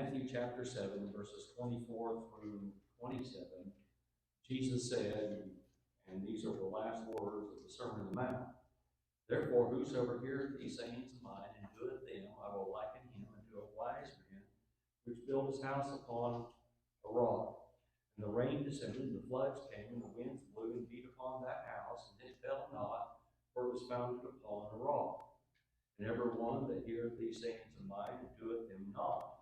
Matthew chapter 7, verses 24 through 27, Jesus said, and these are the last words of the Sermon on the Mount, "Therefore, whosoever heareth these sayings of mine and doeth them, I will liken him unto a wise man, which built his house upon a rock. And the rain descended, and the floods came, and the winds blew and beat upon that house, and it fell not, for it was founded upon a rock. And every one that heareth these sayings of mine and doeth them not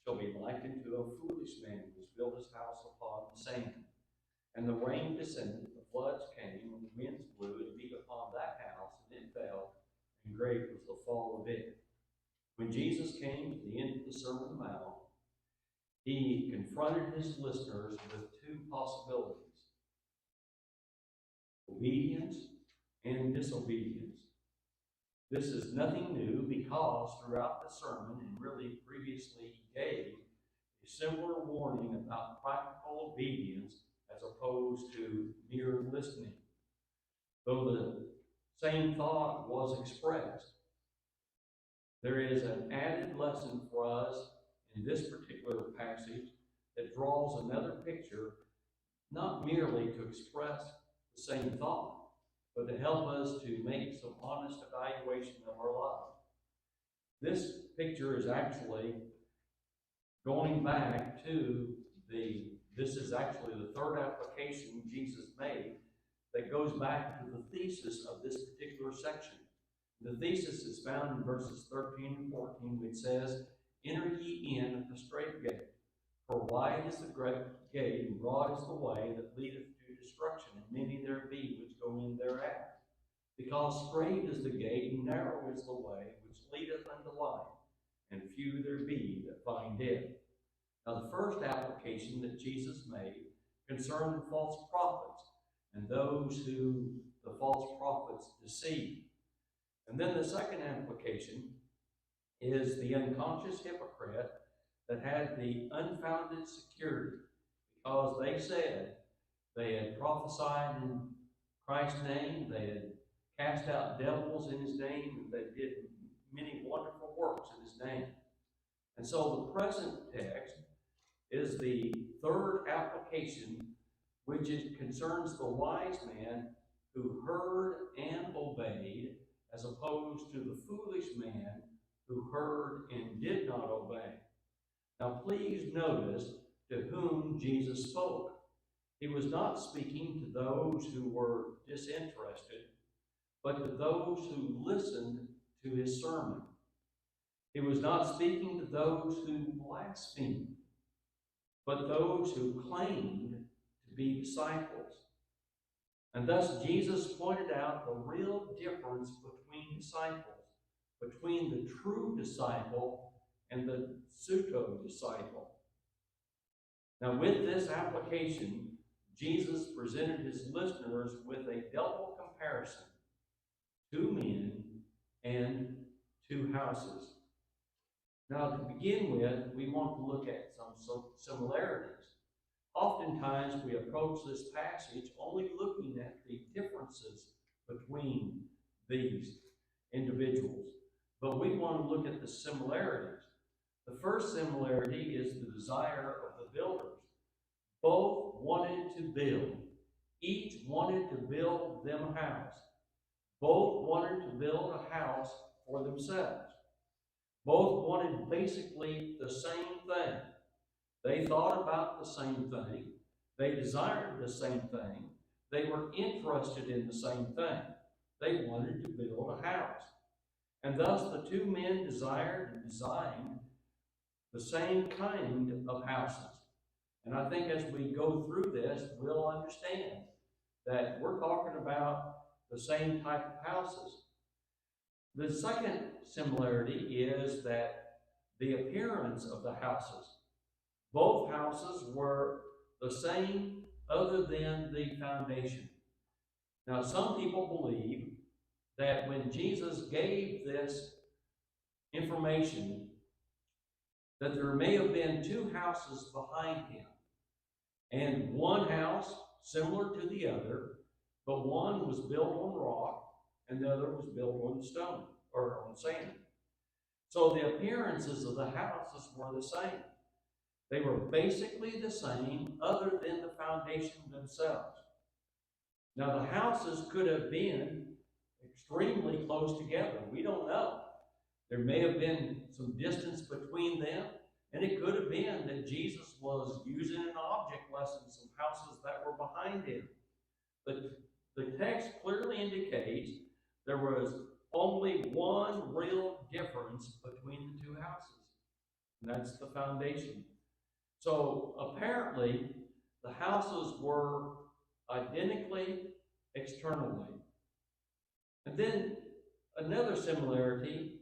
shall be likened to a foolish man which built his house upon the sand. And the rain descended, the floods came, and the winds blew and beat upon that house, and it fell, and great was the fall of it." When Jesus came to the end of the Sermon on the Mount, he confronted his listeners with two possibilities: obedience and disobedience. This is nothing new, because throughout the sermon, and really previously, he gave a similar warning about practical obedience as opposed to mere listening. Though the same thought was expressed, there is an added lesson for us in this particular passage that draws another picture, not merely to express the same thought, but to help us to make some honest evaluation of our life. This picture is actually going back to this is actually the third application Jesus made that goes back to the thesis of this particular section. The thesis is found in verses 13 and 14, which says, "Enter ye in at the strait gate, for wide is the great gate, and broad is the way that leadeth to destruction, and many there be which go in thereat. Because strait is the gate, and narrow is the way which leadeth unto life, and few there be that find it." Now, the first application that Jesus made concerned the false prophets and those who the false prophets deceived. And then the second application is the unconscious hypocrite that had the unfounded security, because they said they had prophesied in Christ's name, they had cast out devils in his name, and they did many wonderful works in his name. And so the present text is the third application, which concerns the wise man who heard and obeyed, as opposed to the foolish man who heard and did not obey. Now please notice to whom Jesus spoke. He was not speaking to those who were disinterested, but to those who listened to his sermon. He was not speaking to those who blasphemed, but those who claimed to be disciples. And thus Jesus pointed out the real difference between disciples, between the true disciple and the pseudo-disciple. Now, with this application, Jesus presented his listeners with a double comparison: 2 men and 2 houses. Now, to begin with, we want to look at some similarities. Oftentimes, we approach this passage only looking at the differences between these individuals, but we want to look at the similarities. The first similarity is the desire of the builders. Both wanted to build. Each wanted to build them a house. Both wanted to build a house for themselves. Both wanted basically the same thing. They thought about the same thing. They desired the same thing. They were interested in the same thing. They wanted to build a house. And thus the 2 men desired and designed the same kind of houses. And I think as we go through this, we'll understand that we're talking about the same type of houses. The second similarity is that the appearance of the houses. Both houses were the same other than the foundation. Now, some people believe that when Jesus gave this information, that there may have been 2 houses behind him, and one house similar to the other, but one was built on rock and the other was built on stone or on sand. So the appearances of the houses were the same. They were basically the same other than the foundation themselves. Now, the houses could have been extremely close together. We don't know. There may have been some distance between them, and it could have been that Jesus was using an object lesson, some houses that were behind him. But the text clearly indicates there was only one real difference between the two houses, and that's the foundation. So apparently, the houses were identically externally. And then another similarity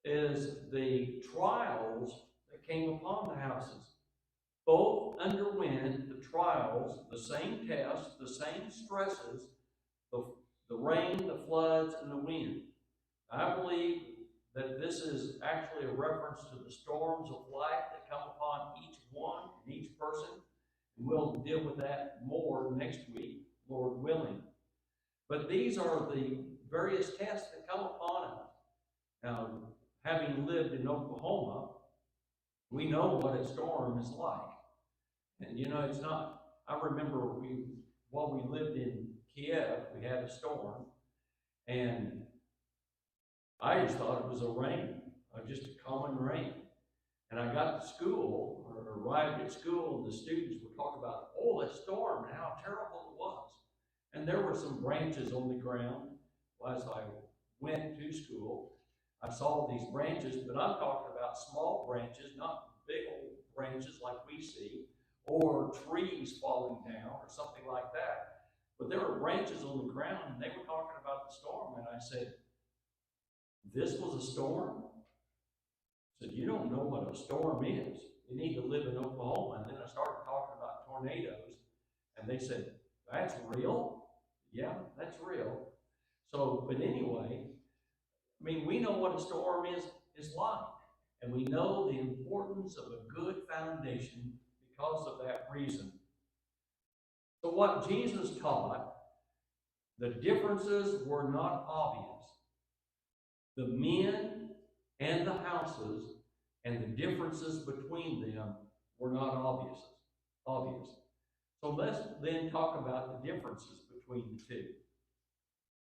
is the trials that came upon the houses. Both underwent the trials, the same tests, the same stresses, the rain, the floods, and the wind. I believe that this is actually a reference to the storms of life that come upon each one and each person. And we'll deal with that more next week, Lord willing. But these are the various tests that come upon us. Now, having lived in Oklahoma, we know what a storm is like. And it's not, I remember while we lived in Kiev, we had a storm, and I just thought it was a rain, just a common rain. And I got to school, or arrived at school, and the students would talk about, oh, the storm, and how terrible it was. And there were some branches on the ground. As I went to school, I saw these branches, but I'm talking about small branches, not big old branches like we see, or trees falling down, or something like that. But there were branches on the ground, and they were talking about the storm, and I said, this was a storm? I said, you don't know what a storm is. You need to live in Oklahoma. And then I started talking about tornadoes, and they said, that's real? Yeah, that's real. So, but anyway, I mean, we know what a storm is like, and we know the importance of a good foundation because of that reason. So what Jesus taught, the differences were not obvious. The men and the houses and the differences between them were not obvious. So let's then talk about the differences between the two.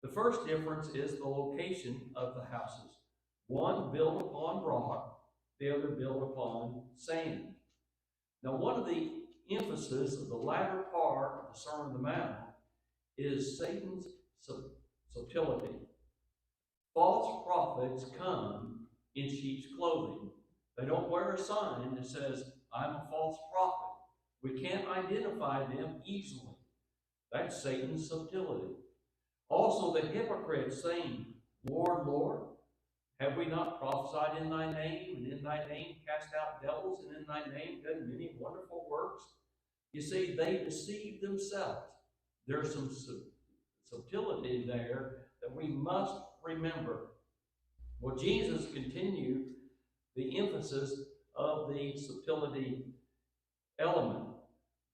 The first difference is the location of the houses. One built upon rock, the other built upon sand. Now, one of the emphasis of the latter part of the Sermon on the Mount is Satan's subtlety. False prophets come in sheep's clothing. They don't wear a sign that says, I'm a false prophet. We can't identify them easily. That's Satan's subtlety. Also, the hypocrites saying, Lord, Lord, have we not prophesied in thy name, and in thy name cast out devils, and in thy name done many wonderful works? You see, they deceive themselves. There's some subtlety there that we must remember. Well, Jesus continued the emphasis of the subtlety element.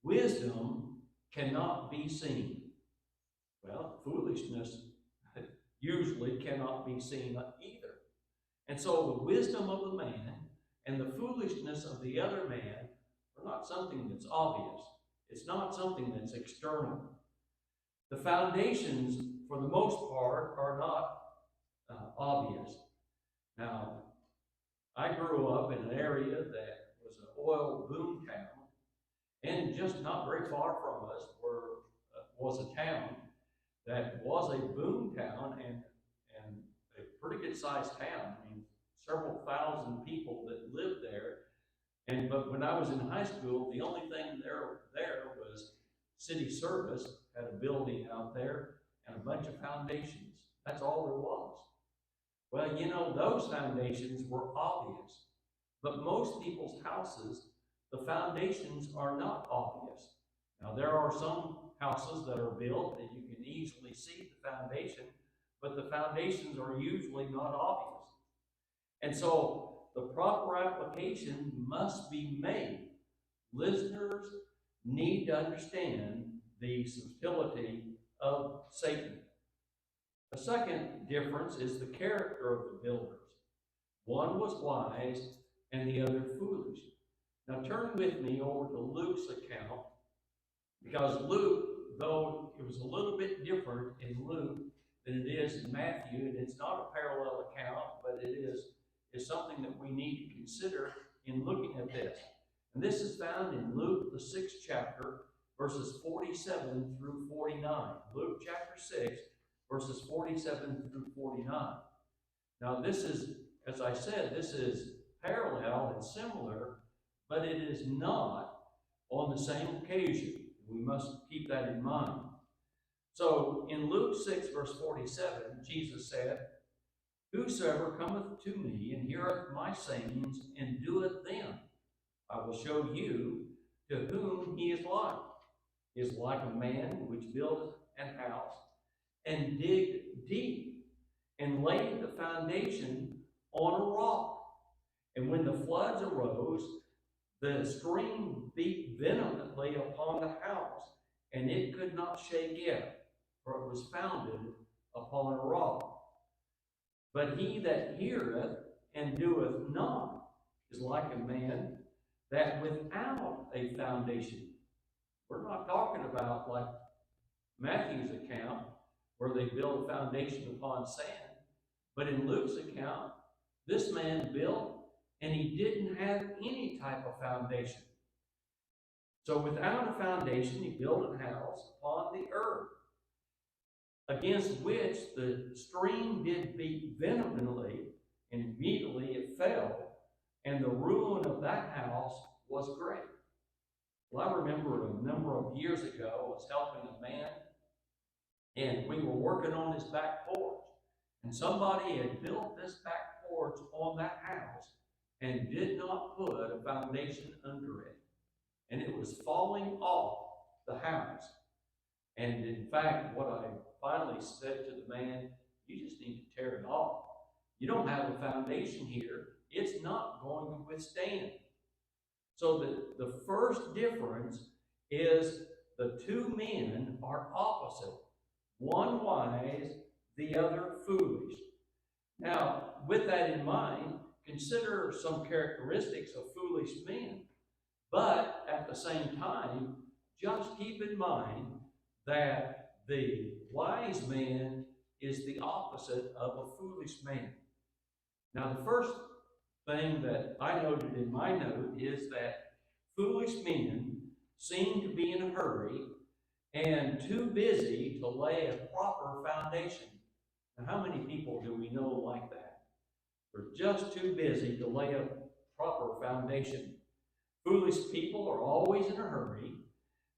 Wisdom cannot be seen. Well, foolishness usually cannot be seen either. And so the wisdom of the man and the foolishness of the other man are not something that's obvious. It's not something that's external. The foundations, for the most part, are not obvious. Now, I grew up in an area that was an oil boom town, and just not very far from us was a town that was a boom town and a pretty good sized town. I mean, several thousand people that lived there. But when I was in high school, the only thing there was city service had a building out there and a bunch of foundations. That's all there was. Well, those foundations were obvious. But most people's houses, the foundations are not obvious. Now, there are some houses that are built that you can easily see the foundation, but the foundations are usually not obvious. And so the proper application must be made. Listeners need to understand the subtlety of Satan. The second difference is the character of the builders. One was wise and the other foolish. Now turn with me over to Luke's account, because Luke, though it was a little bit different in Luke than it is in Matthew, and it's not a parallel account, but it is something that we need to consider in looking at this. And this is found in Luke, the 6th chapter, verses 47 through 49. Luke chapter 6, verses 47 through 49. Now this is, as I said, this is parallel and similar, but it is not on the same occasion. We must keep that in mind. So in Luke 6, verse 47, Jesus said, "Whosoever cometh to me and heareth my sayings and doeth them, I will show you to whom he is like. He is like a man which buildeth an house and digged deep and laid the foundation on a rock. And when the floods arose, the stream beat vehemently upon the house, and it could not shake it, for it was founded upon a rock. But he that heareth and doeth not is like a man that without a foundation." We're not talking about like Matthew's account, where they build a foundation upon sand. But in Luke's account, this man built, and he didn't have any type of foundation. So without a foundation, he built a house upon the earth, against which the stream did beat vehemently, and immediately it fell, and the ruin of that house was great. Well, I remember a number of years ago, I was helping a man, and we were working on his back porch. And somebody had built this back porch on that house and did not put a foundation under it. And it was falling off the house. And in fact, what I finally said to the man, "You just need to tear it off. You don't have a foundation here. It's not going to withstand." So the first difference is the two men are opposite. One wise, the other foolish. Now, with that in mind, consider some characteristics of foolish men. But at the same time, just keep in mind that the wise man is the opposite of a foolish man. Now, the first thing that I noted in my note is that foolish men seem to be in a hurry and too busy to lay a proper foundation. Now, how many people do we know like that? They're just too busy to lay a proper foundation. Foolish people are always in a hurry.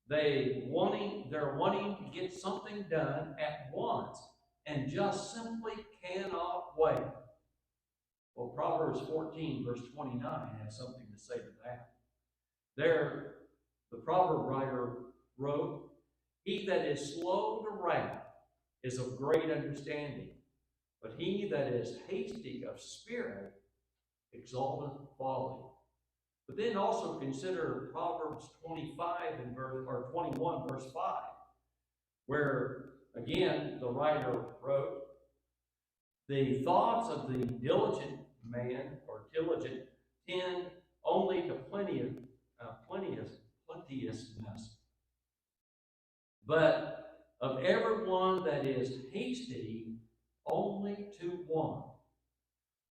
They're wanting to get something done at once and just simply cannot wait. Well, Proverbs 14, verse 29 has something to say to that. There, the proverb writer wrote, "He that is slow to wrath is of great understanding, but he that is hasty of spirit exalteth folly." But then also consider Proverbs 25 and 21, verse 5, where again the writer wrote, "The thoughts of the diligent man or diligent tend only to plenteousness, but of everyone that is hasty, only to want."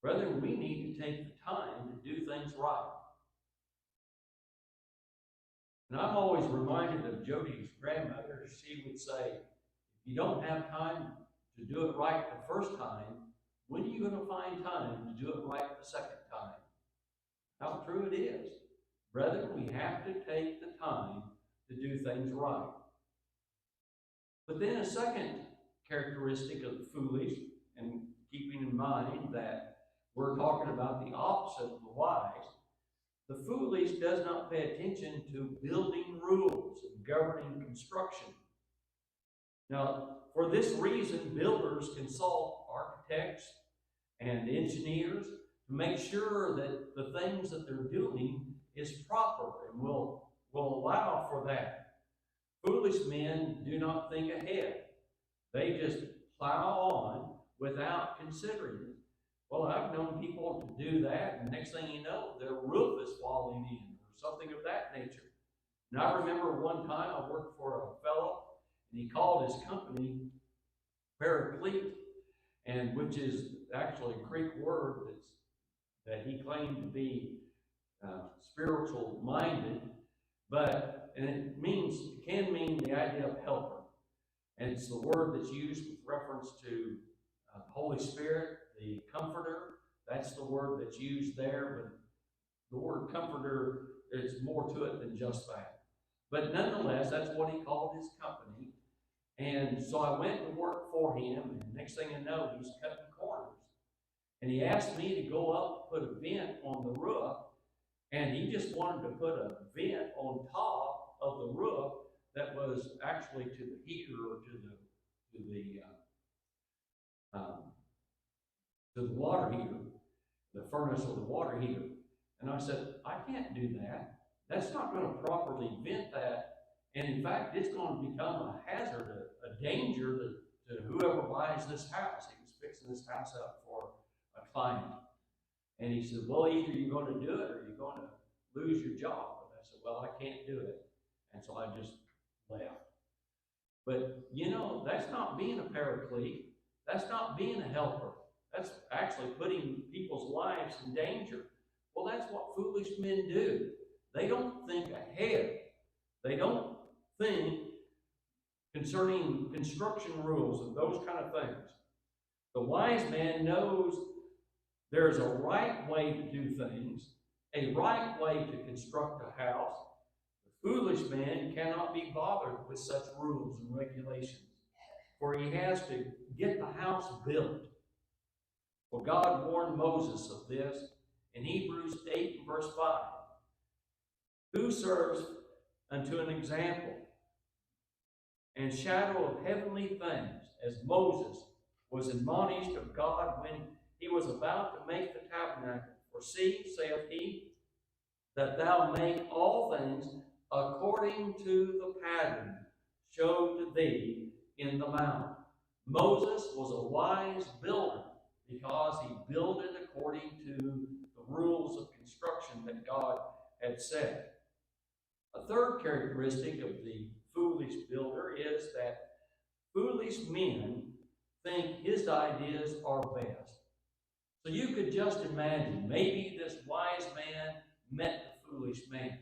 Brethren, we need to take the time to do things right. And I'm always reminded of Jody's grandmother. She would say, "If you don't have time to do it right the first time, when are you going to find time to do it right the second time?" How true it is. Brethren, we have to take the time to do things right. But then a second characteristic of the foolish, and keeping in mind that we're talking about the opposite of the wise, the foolish does not pay attention to building rules and governing construction. Now, for this reason, builders consult architects and engineers to make sure that the things that they're doing is proper and will allow for that. Foolish men do not think ahead. They just plow on without considering it. Well, I've known people to do that, and next thing you know, their roof is falling in, or something of that nature. And I remember one time I worked for a fellow, and he called his company Paraclete, and which is actually a Greek word that he claimed to be spiritual minded, and it can mean the idea of helper. And it's the word that's used with reference to the Holy Spirit, the Comforter. That's the word that's used there, but the word Comforter, is more to it than just that. But nonetheless, that's what he called his company. And so I went to work for him, and next thing I know, he's cutting corners. And he asked me to go up and put a vent on the roof, and he just wanted to put a vent on top of the roof that was actually to the heater or to the water heater, the furnace or the water heater. And I said, I can't do that. That's not going to properly vent that. And in fact, it's going to become a hazard, a danger to whoever buys this house. He was fixing this house up for a client. And he said, well, either you're going to do it or you're going to lose your job. And I said, well, I can't do it. And so I just left. But, you know, that's not being a paraclete. That's not being a helper. That's actually putting people's lives in danger. Well, that's what foolish men do. They don't think ahead. They don't think concerning construction rules and those kind of things. The wise man knows there's a right way to do things, a right way to construct a house. The foolish man cannot be bothered with such rules and regulations, for he has to get the house built. Well, God warned Moses of this in Hebrews 8 verse 5. Who serves unto an example and shadow of heavenly things, as Moses was admonished of God when he was about to make the tabernacle. For see, saith he, that thou make all things according to the pattern showed to thee in the mount. Moses was a wise builder because he built it according to the rules of construction that God had set. A third characteristic of the foolish builder is that foolish men think his ideas are best. So you could just imagine, maybe this wise man met the foolish man.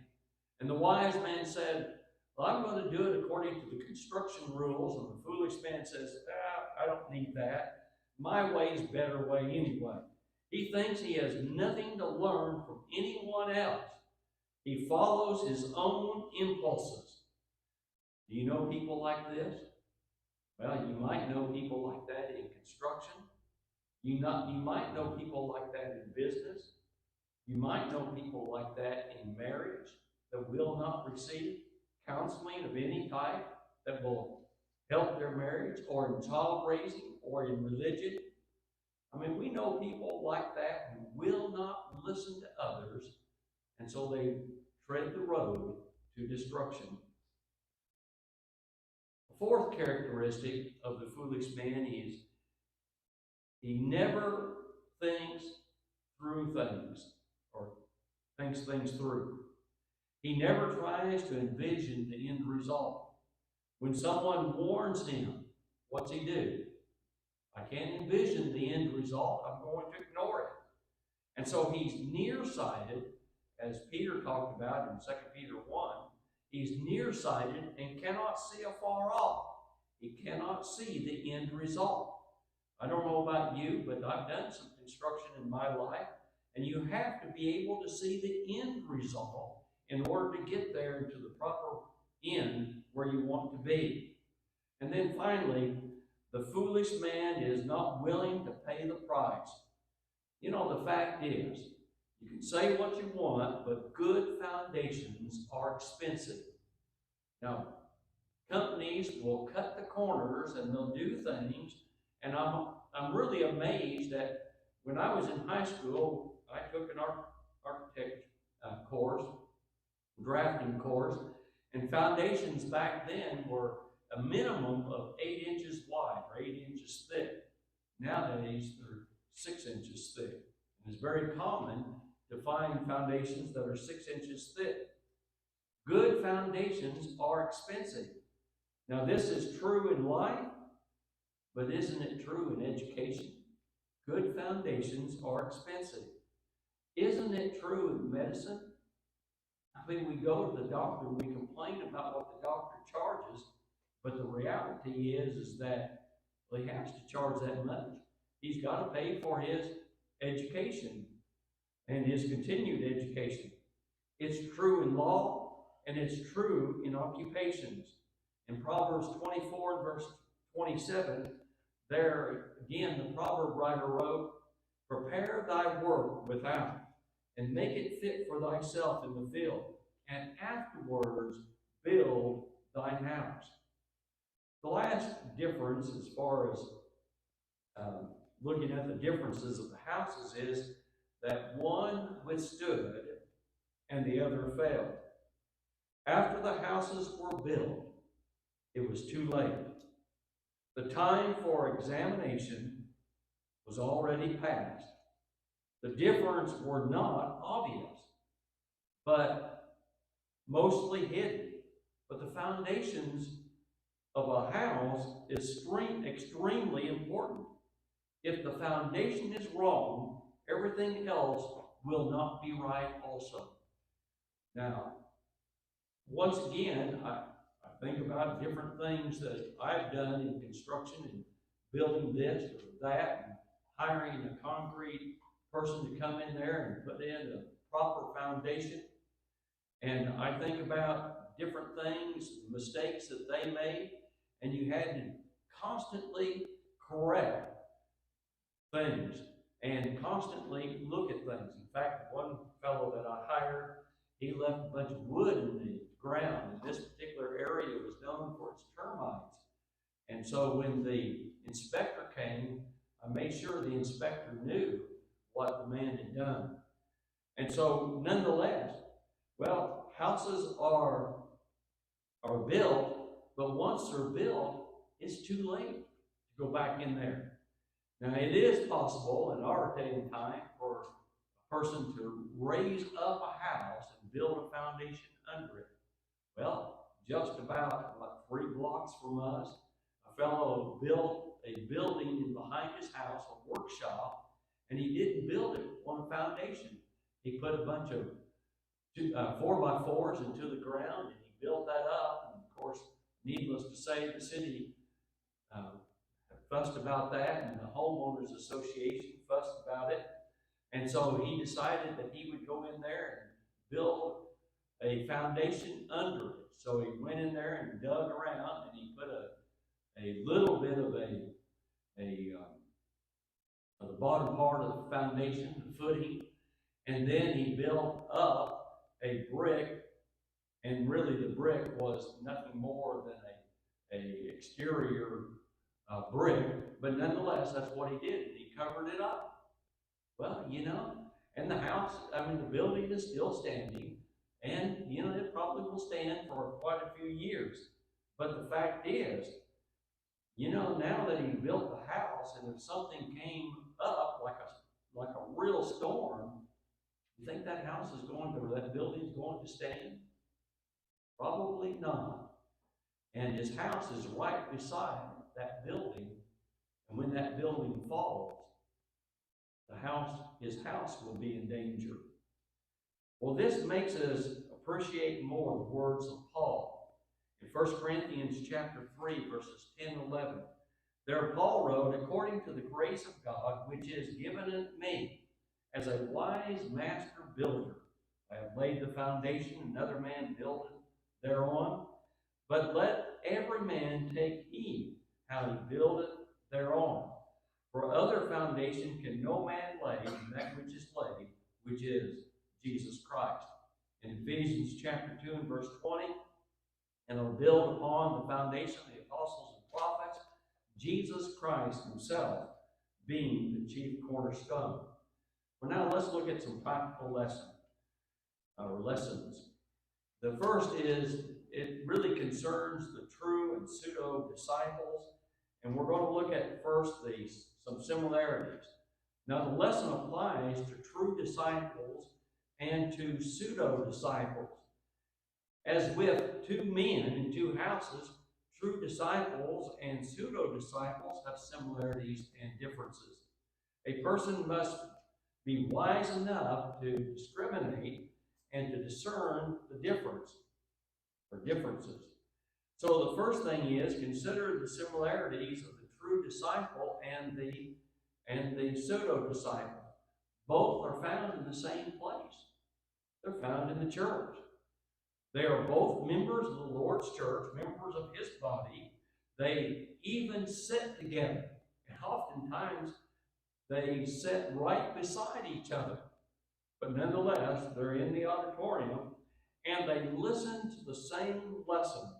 And the wise man said, well, I'm going to do it according to the construction rules. And the foolish man says, I don't need that. My way is better way anyway. He thinks he has nothing to learn from anyone else. He follows his own impulses. Do you know people like this? Well, you might know people like that in construction. You might know people like that in business. You might know people like that in marriage that will not receive counseling of any type that will help their marriage, or in child raising, or in religion. I mean, we know people like that who will not listen to others, and so they tread the road to destruction. The fourth characteristic of the foolish man is he never thinks through things, or thinks things through. He never tries to envision the end result. When someone warns him, what's he do? I can't envision the end result. I'm going to ignore it. And so he's nearsighted, as Peter talked about in 2 Peter 1. He's nearsighted and cannot see afar off. He cannot see the end result. I don't know about you, but I've done some construction in my life, and you have to be able to see the end result in order to get there into the proper end where you want to be. And then finally, the foolish man is not willing to pay the price. You know, the fact is, you can say what you want, but good foundations are expensive. Now, companies will cut the corners and they'll do things, and I'm really amazed that when I was in high school, I took an architect course, drafting course, and foundations back then were a minimum of 8 inches wide or 8 inches thick. Nowadays, they're 6 inches thick. And it's very common to find foundations that are 6 inches thick. Good foundations are expensive. Now, this is true in life, but isn't it true in education? Good foundations are expensive. Isn't it true in medicine? I mean, we go to the doctor and we complain about what the doctor charges, but the reality is that well, he has to charge that much. He's got to pay for his education and his continued education. It's true in law and it's true in occupations. In Proverbs 24 and verse 27, there again the proverb writer wrote, "Prepare thy work without, and make it fit for thyself in the field, and afterwards build thine house." The last difference, as far as looking at the differences of the houses, is that one withstood and the other failed. After the houses were built, it was too late. The time for examination was already past. The difference were not obvious, but mostly hidden. But the foundations of a house is extremely important. If the foundation is wrong, everything else will not be right also. Now, once again, I think about different things that I've done in construction and building this or that, and hiring a concrete person to come in there and put in a proper foundation. And I think about different things, mistakes that they made, and you had to constantly correct things and constantly look at things. In fact, one fellow that I hired, he left a bunch of wood in the ground, and this particular area was known for its termites. And so when the inspector came, I made sure the inspector knew what the man had done. And so nonetheless, well, houses are built, but once they're built, it's too late to go back in there. Now, it is possible in our day and time for a person to raise up a house and build a foundation under it. Well, just about 3 blocks from us, a fellow built a building behind his house, a workshop, and he didn't build it on a foundation. He put a bunch of 4x4s into the ground, and he built that up. And of course, needless to say, the city fussed about that, and the homeowners association fussed about it. And so he decided that he would go in there and build a foundation under it. So he went in there and dug around, and he put a little bit of the bottom part of the foundation, the footing, and then he built up a brick, and really the brick was nothing more than a exterior brick, but nonetheless, that's what he did. He covered it up. Well, and the house, the building is still standing, and, it probably will stand for quite a few years. But the fact is, now that he built the house, and if something came up like a real storm, you think that that building is going to stand? Probably not. And his house is right beside that building, and when that building falls, his house will be in danger. Well, this makes us appreciate more the words of Paul. In 1 Corinthians chapter 3, verses 10 and 11, there Paul wrote, "According to the grace of God, which is given unto me, as a wise master builder, I have laid the foundation, another man buildeth thereon. But let every man take heed how he buildeth thereon. For other foundation can no man lay than that which is laid, which is Jesus Christ." In Ephesians chapter 2 and verse 20, "And will build upon the foundation of the apostles and prophets, Jesus Christ himself being the chief cornerstone." Well, now let's look at some practical lessons. The first is, it really concerns the true and pseudo disciples, and we're going to look at first some similarities. Now, the lesson applies to true disciples and to pseudo disciples. As with two men in two houses, true disciples and pseudo disciples have similarities and differences. A person must be wise enough to discriminate and to discern the difference or differences. So the first thing is consider the similarities of the true disciple and the pseudo disciple. Both are found in the same place. They're found in the church. They are both members of the Lord's church, members of his body. They even sit together. And oftentimes they sit right beside each other. But nonetheless, they're in the auditorium and they listen to the same lessons.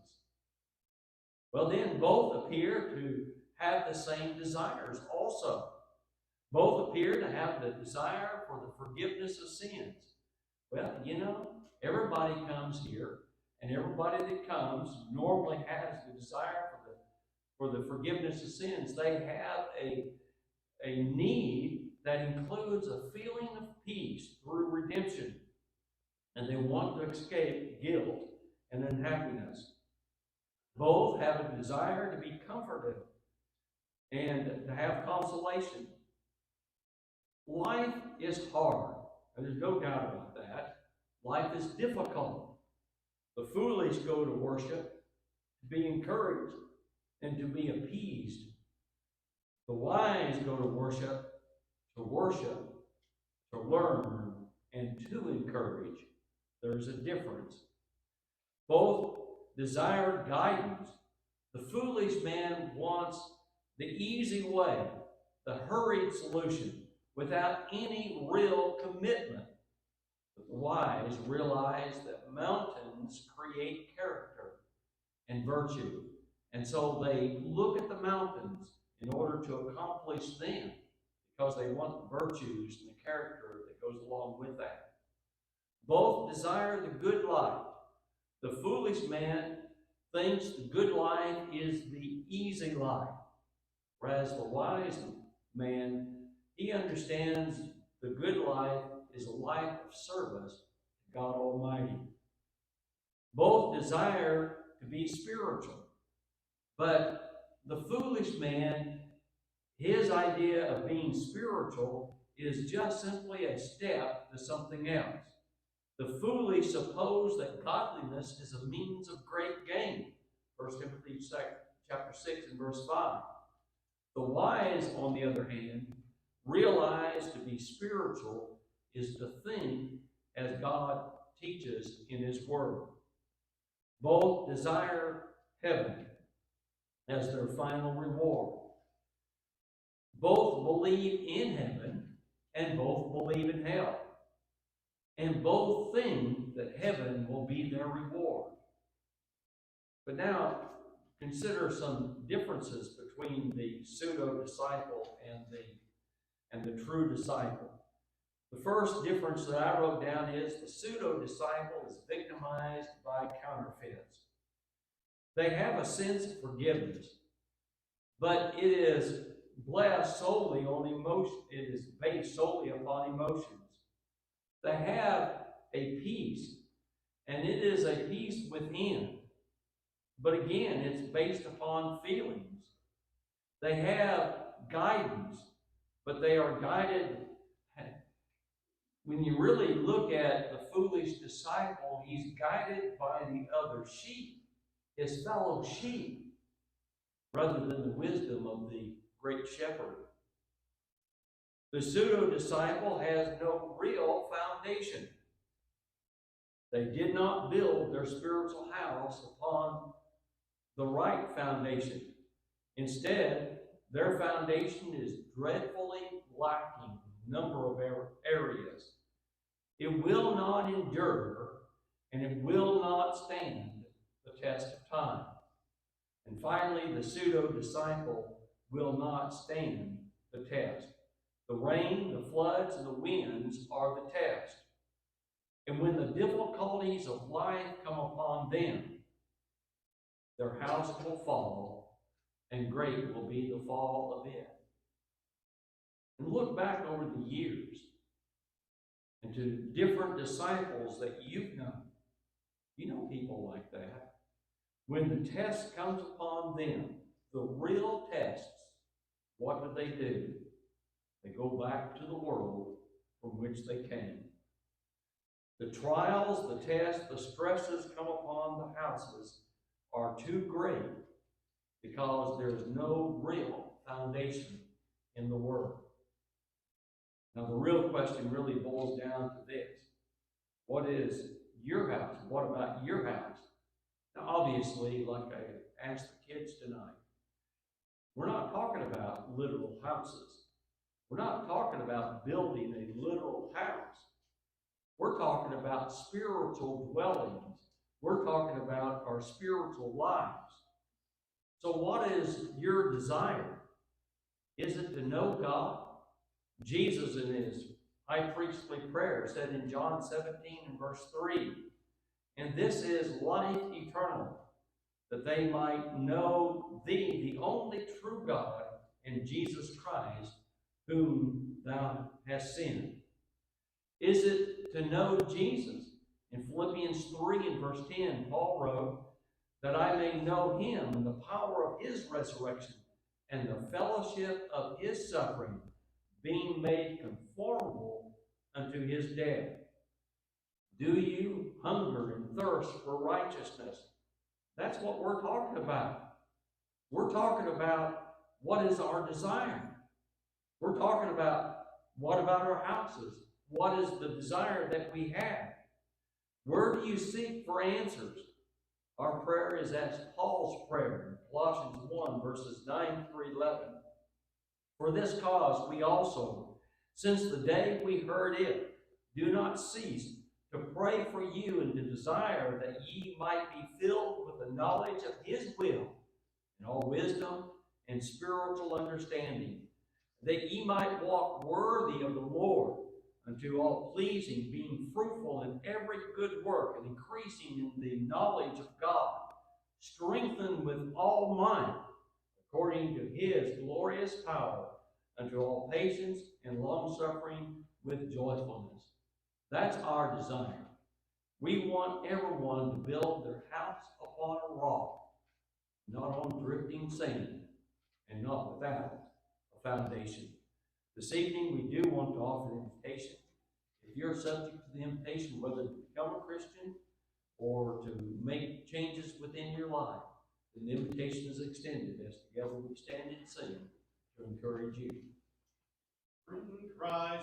Well, then both appear to have the same desires also. Both appear to have the desire for the forgiveness of sins. Well, everybody comes here, and everybody that comes normally has the desire for the forgiveness of sins. They have a need that includes a feeling of peace through redemption, and they want to escape guilt and unhappiness. Both have a desire to be comforted and to have consolation. Life is hard, and there's no doubt about that. Life is difficult. The foolish go to worship to be encouraged and to be appeased. The wise go to worship, to learn, and to encourage. There's a difference. Both desire guidance. The foolish man wants the easy way, the hurried solution, without any real commitment. But the wise realize that mountains create character and virtue. And so they look at the mountains in order to accomplish them, because they want the virtues and the character that goes along with that. Both desire the good life. The foolish man thinks the good life is the easy life, whereas the wise man, he understands the good life is a life of service to God Almighty. Both desire to be spiritual, but the foolish man, his idea of being spiritual is just simply a step to something else. The foolish suppose that godliness is a means of great gain. 1 Timothy chapter 6 and verse 5. The wise, on the other hand, realize to be spiritual is to think as God teaches in his word. Both desire heaven as their final reward. Both believe in heaven and both believe in hell. And both think that heaven will be their reward. But now, consider some differences between the pseudo-disciple and the true disciple. The first difference that I wrote down is the pseudo-disciple is victimized by counterfeits. They have a sense of forgiveness, but it is blessed solely on emotion. It is based solely upon emotions. They have a peace, and it is a peace within. But again, it's based upon feelings. They have guidance, but they are guided. When you really look at the foolish disciple, he's guided by the other sheep, his fellow sheep, rather than the wisdom of the great shepherd. The pseudo-disciple has no real foundation. They did not build their spiritual house upon the right foundation. Instead, their foundation is dreadfully lacking in a number of areas. It will not endure, and it will not stand the test of time. And finally, the pseudo-disciple will not stand the test. The rain, the floods, and the winds are the test. And when the difficulties of life come upon them, their house will fall, and great will be the fall of it. And look back over the years and to different disciples that you've known. You know people like that. When the test comes upon them, the real tests, what do? They go back to the world from which they came. The trials, the tests, the stresses come upon the houses are too great because there is no real foundation in the Word. Now, the real question really boils down to this. What is your house? What about your house? Now, obviously, like I asked the kids tonight, we're not talking about literal houses. We're not talking about building a literal house. We're talking about spiritual dwellings. We're talking about our spiritual lives. So what is your desire? Is it to know God? Jesus in his high priestly prayer said in John 17 and verse 3, "And this is life eternal, that they might know thee, the only true God, and Jesus Christ, whom thou hast sent." Is it to know Jesus? In Philippians 3 and verse 10, Paul wrote, "That I may know him and the power of his resurrection and the fellowship of his suffering, being made conformable unto his death." Do you hunger and thirst for righteousness? That's what we're talking about. We're talking about what is our desire. We're talking about what about our houses? What is the desire that we have? Where do you seek for answers? Our prayer is as Paul's prayer in Colossians 1, verses 9 through 11. "For this cause we also, since the day we heard it, do not cease to pray for you and to desire that ye might be filled with the knowledge of his will, and all wisdom and spiritual understanding, that ye might walk worthy of the Lord, unto all pleasing, being fruitful in every good work, and increasing in the knowledge of God, strengthened with all might, according to his glorious power, unto all patience and long-suffering with joyfulness." That's our desire. We want everyone to build their house upon a rock, not on drifting sand, and not without a foundation. This evening, we do want to offer an invitation. If you're subject to the invitation, whether to become a Christian or to make changes within your life, then the invitation is extended as together we stand and sing to encourage you. Risen Christ.